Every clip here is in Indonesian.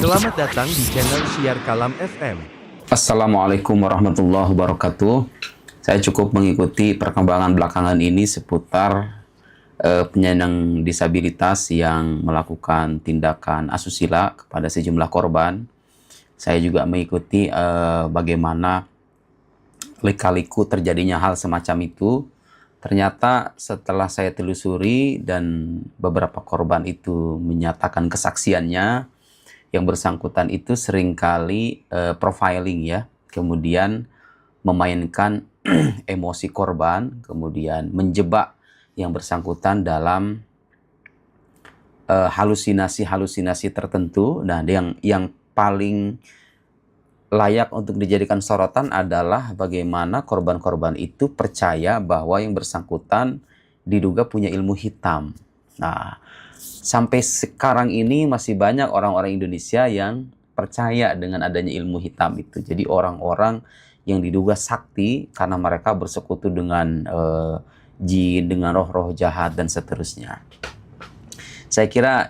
Selamat datang di channel Syiar Kalam FM. Assalamualaikum warahmatullahi wabarakatuh. Saya cukup mengikuti perkembangan belakangan ini seputar penyandang disabilitas yang melakukan tindakan asusila kepada sejumlah korban. Saya juga mengikuti bagaimana lika-liku terjadinya hal semacam itu. Ternyata setelah saya telusuri dan beberapa korban itu menyatakan kesaksiannya, yang bersangkutan itu seringkali profiling ya, kemudian memainkan emosi korban, kemudian menjebak yang bersangkutan dalam halusinasi-halusinasi tertentu. Nah, yang paling layak untuk dijadikan sorotan adalah bagaimana korban-korban itu percaya bahwa yang bersangkutan diduga punya ilmu hitam. Nah, sampai sekarang ini masih banyak orang-orang Indonesia yang percaya dengan adanya ilmu hitam itu. Jadi orang-orang yang diduga sakti karena mereka bersekutu dengan jin, dengan roh-roh jahat, dan seterusnya. Saya kira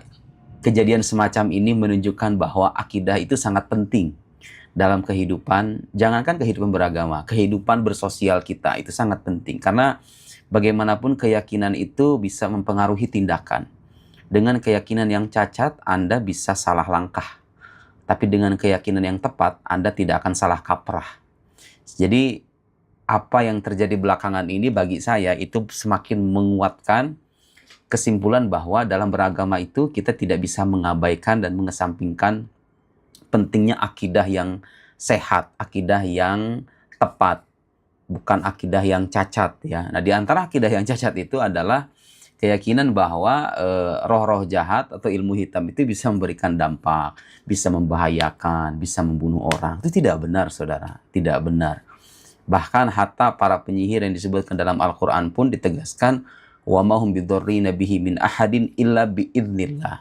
kejadian semacam ini menunjukkan bahwa akidah itu sangat penting dalam kehidupan, jangankan kehidupan beragama, kehidupan bersosial kita itu sangat penting. Karena bagaimanapun keyakinan itu bisa mempengaruhi tindakan. Dengan keyakinan yang cacat, Anda bisa salah langkah. Tapi dengan keyakinan yang tepat, Anda tidak akan salah kaprah. Jadi, apa yang terjadi belakangan ini bagi saya itu semakin menguatkan kesimpulan bahwa dalam beragama itu kita tidak bisa mengabaikan dan mengesampingkan pentingnya akidah yang sehat, akidah yang tepat, bukan akidah yang cacat ya. Nah, di antara akidah yang cacat itu adalah keyakinan bahwa roh-roh jahat atau ilmu hitam itu bisa memberikan dampak, bisa membahayakan, bisa membunuh orang. Itu tidak benar, saudara. Tidak benar. Bahkan hatta para penyihir yang disebutkan dalam Al-Quran pun ditegaskan, وَمَا هُمْ بِضَرِّينَ بِهِ مِنْ أَحَدٍ إِلَّا بِإِذْنِ اللَّهِ.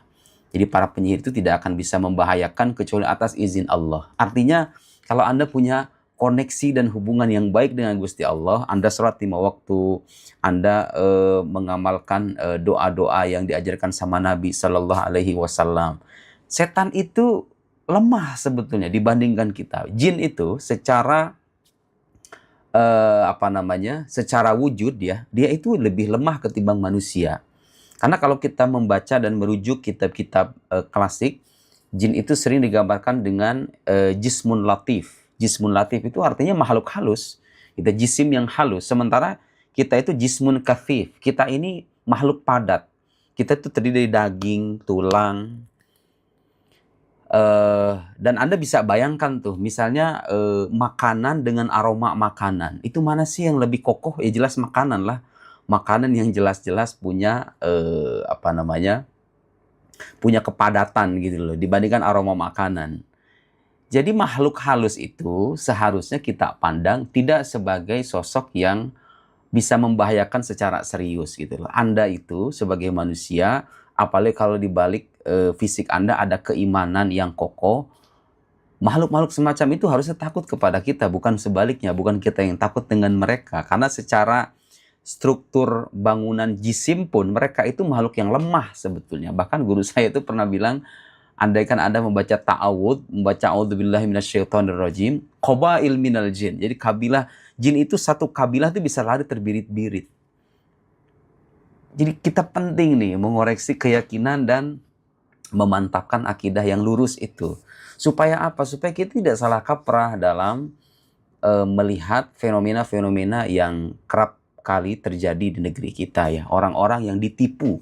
Jadi para penyihir itu tidak akan bisa membahayakan kecuali atas izin Allah. Artinya kalau Anda punya koneksi dan hubungan yang baik dengan Gusti Allah, Anda sholat 5 waktu, Anda mengamalkan doa-doa yang diajarkan sama Nabi Shallallahu Alaihi Wasallam. Setan itu lemah sebetulnya dibandingkan kita. Jin itu secara secara wujud dia itu lebih lemah ketimbang manusia. Karena kalau kita membaca dan merujuk kitab-kitab klasik, jin itu sering digambarkan dengan jismun latif. Jismun latif itu artinya makhluk halus. Kita jisim yang halus. Sementara kita itu jismun kathif. Kita ini makhluk padat. Kita itu terdiri dari daging, tulang. Dan Anda bisa bayangkan tuh, misalnya makanan dengan aroma makanan. Itu mana sih yang lebih kokoh? Ya jelas makanan lah. Makanan yang jelas-jelas punya punya kepadatan gitu loh dibandingkan aroma makanan. Jadi makhluk halus itu seharusnya kita pandang tidak sebagai sosok yang bisa membahayakan secara serius gitu loh. Anda itu sebagai manusia, apalagi kalau di balik fisik Anda ada keimanan yang kokoh, makhluk-makhluk semacam itu harusnya takut kepada kita, bukan sebaliknya, bukan kita yang takut dengan mereka. Karena secara struktur bangunan jisim pun mereka itu makhluk yang lemah sebetulnya. Bahkan guru saya itu pernah bilang, andaikan Anda membaca ta'awud, membaca a'udzubillahi minasyaitonirrajim, qabail minal jin. Jadi kabilah jin itu, satu kabilah itu bisa lari terbirit-birit. Jadi kita penting nih mengoreksi keyakinan dan memantapkan akidah yang lurus itu. Supaya apa? Supaya kita tidak salah kaprah dalam melihat fenomena-fenomena yang kerap kali terjadi di negeri kita ya. Orang-orang yang ditipu,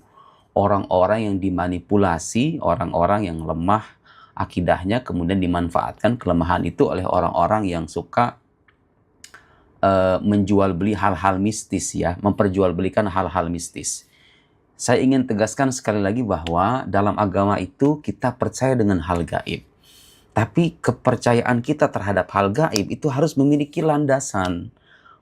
orang-orang yang dimanipulasi, orang-orang yang lemah akidahnya kemudian dimanfaatkan kelemahan itu oleh orang-orang yang suka menjual beli hal-hal mistis ya, memperjualbelikan hal-hal mistis. Saya ingin tegaskan sekali lagi bahwa dalam agama itu kita percaya dengan hal gaib. Tapi kepercayaan kita terhadap hal gaib itu harus memiliki landasan.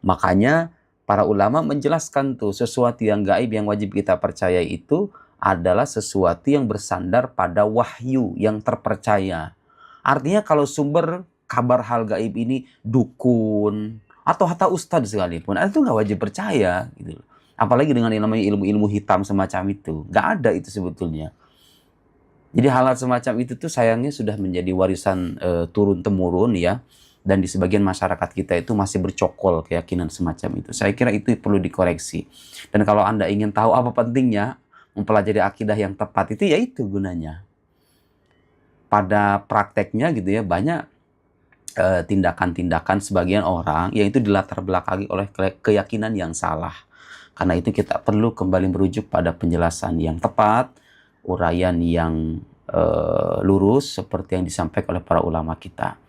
Makanya para ulama menjelaskan tuh, sesuatu yang gaib yang wajib kita percaya itu adalah sesuatu yang bersandar pada wahyu yang terpercaya. Artinya kalau sumber kabar hal gaib ini dukun atau hatta ustadz sekalipun, itu nggak wajib percaya gitu. Apalagi dengan yang namanya ilmu-ilmu hitam semacam itu. Nggak ada itu sebetulnya. Jadi hal-hal semacam itu tuh sayangnya sudah menjadi warisan turun-temurun ya. Dan di sebagian masyarakat kita itu masih bercokol keyakinan semacam itu. Saya kira itu perlu dikoreksi. Dan kalau Anda ingin tahu apa pentingnya mempelajari akidah yang tepat itu, ya itu gunanya. Pada prakteknya gitu ya, banyak tindakan-tindakan sebagian orang yang itu dilatar belakangi oleh keyakinan yang salah. Karena itu kita perlu kembali merujuk pada penjelasan yang tepat, uraian yang lurus seperti yang disampaikan oleh para ulama kita.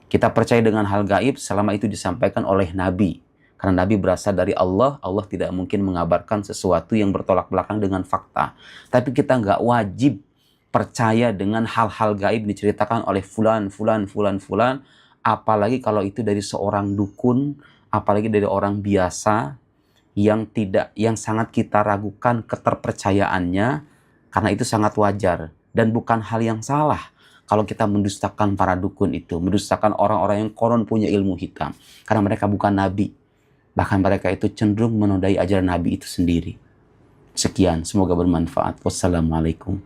Kita percaya dengan hal gaib selama itu disampaikan oleh Nabi. Karena Nabi berasal dari Allah, Allah tidak mungkin mengabarkan sesuatu yang bertolak belakang dengan fakta. Tapi kita nggak wajib percaya dengan hal-hal gaib diceritakan oleh fulan, apalagi kalau itu dari seorang dukun, apalagi dari orang biasa yang sangat kita ragukan keterpercayaannya, karena itu sangat wajar dan bukan hal yang salah kalau kita mendustakan para dukun itu, mendustakan orang-orang yang konon punya ilmu hitam, karena mereka bukan nabi, bahkan mereka itu cenderung menodai ajaran nabi itu sendiri. Sekian, semoga bermanfaat. Wassalamualaikum.